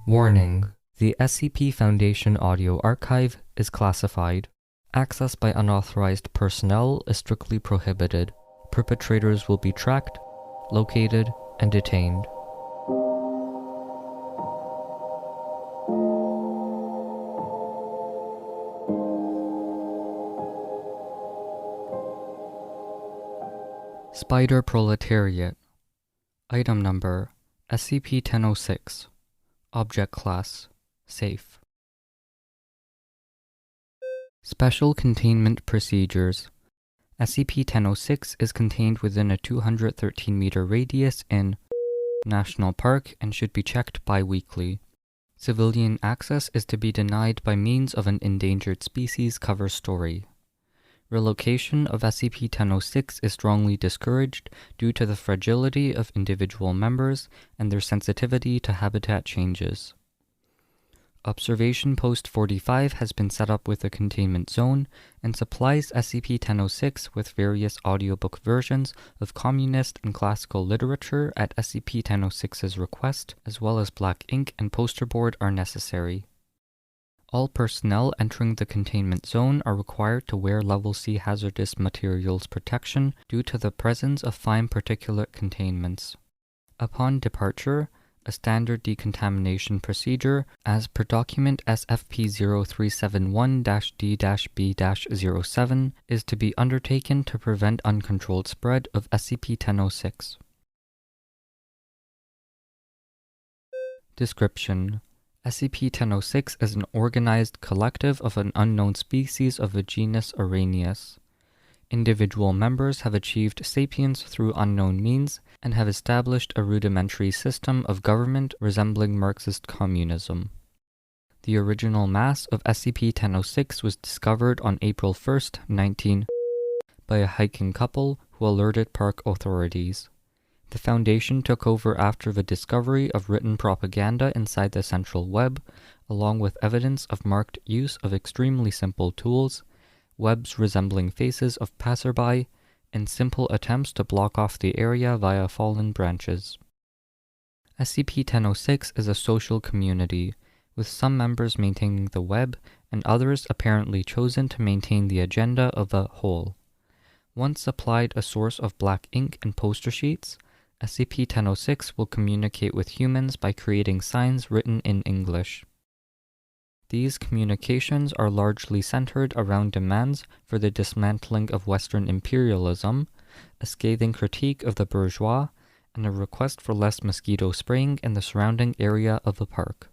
Warning: the SCP Foundation audio archive is classified. Access by unauthorized personnel is strictly prohibited. Perpetrators will be tracked, located, and detained. Spider Proletariat. Item number: SCP-1006. Object Class: Safe. Special Containment Procedures. SCP-1006 is contained within a 213-meter radius in National Park and should be checked bi-weekly. Civilian access is to be denied by means of an endangered species cover story. Relocation of SCP-1006 is strongly discouraged due to the fragility of individual members and their sensitivity to habitat changes. Observation Post 45 has been set up with a containment zone and supplies SCP-1006 with various audiobook versions of communist and classical literature at SCP-1006's request, as well as black ink and poster board are necessary. All personnel entering the containment zone are required to wear Level C hazardous materials protection due to the presence of fine particulate containments. Upon departure, a standard decontamination procedure, as per document SFP-0371-D-B-07, is to be undertaken to prevent uncontrolled spread of SCP-1006. Description: SCP-1006 is an organized collective of an unknown species of the genus Araneus. Individual members have achieved sapience through unknown means and have established a rudimentary system of government resembling Marxist communism. The original mass of SCP-1006 was discovered on April 1st, by a hiking couple who alerted park authorities. The Foundation took over after the discovery of written propaganda inside the central web, along with evidence of marked use of extremely simple tools, webs resembling faces of passerby, and simple attempts to block off the area via fallen branches. SCP-1006 is a social community, with some members maintaining the web and others apparently chosen to maintain the agenda of the whole. Once supplied a source of black ink and poster sheets, SCP-1006 will communicate with humans by creating signs written in English. These communications are largely centered around demands for the dismantling of Western imperialism, a scathing critique of the bourgeois, and a request for less mosquito spraying in the surrounding area of the park.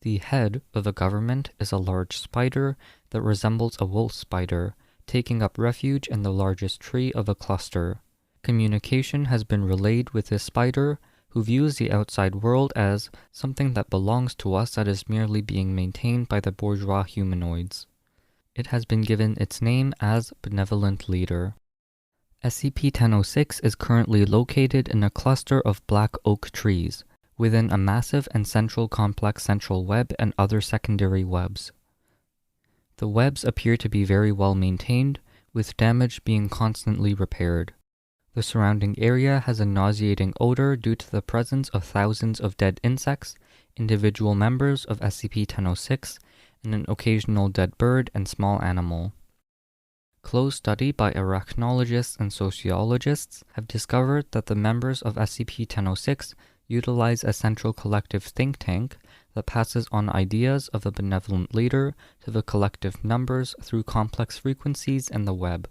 The head of the government is a large spider that resembles a wolf spider, taking up refuge in the largest tree of a cluster. Communication has been relayed with this spider, who views the outside world as something that belongs to us that is merely being maintained by the bourgeois humanoids. It has been given its name as Benevolent Leader. SCP-1006 is currently located in a cluster of black oak trees, within a massive and central complex central web and other secondary webs. The webs appear to be very well maintained, with damage being constantly repaired. The surrounding area has a nauseating odor due to the presence of thousands of dead insects, individual members of SCP-1006, and an occasional dead bird and small animal. Close study by arachnologists and sociologists have discovered that the members of SCP-1006 utilize a central collective think tank that passes on ideas of the benevolent leader to the collective numbers through complex frequencies in the web.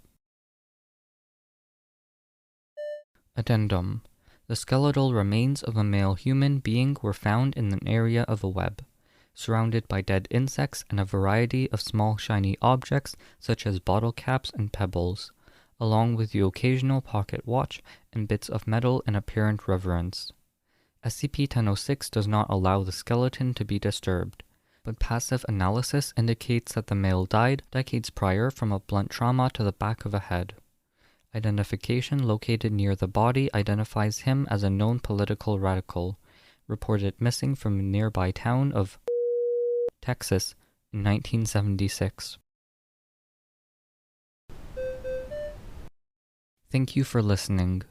Addendum: the skeletal remains of a male human being were found in an area of the web, surrounded by dead insects and a variety of small shiny objects such as bottle caps and pebbles, along with the occasional pocket watch and bits of metal in apparent reverence. SCP-1006 does not allow the skeleton to be disturbed, but passive analysis indicates that the male died decades prior from a blunt trauma to the back of the head. Identification located near the body identifies him as a known political radical, reported missing from a nearby town of Texas in 1976. Thank you for listening.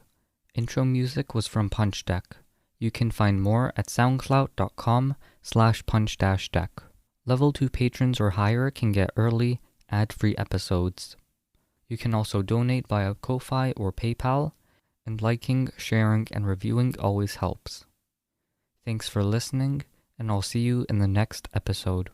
Intro music was from Punch Deck. You can find more at soundcloud.com patreon.com/punch-deck. Level 2 patrons or higher can get early, ad-free episodes. You can also donate via Ko-Fi or PayPal, and liking, sharing, and reviewing always helps. Thanks for listening, and I'll see you in the next episode.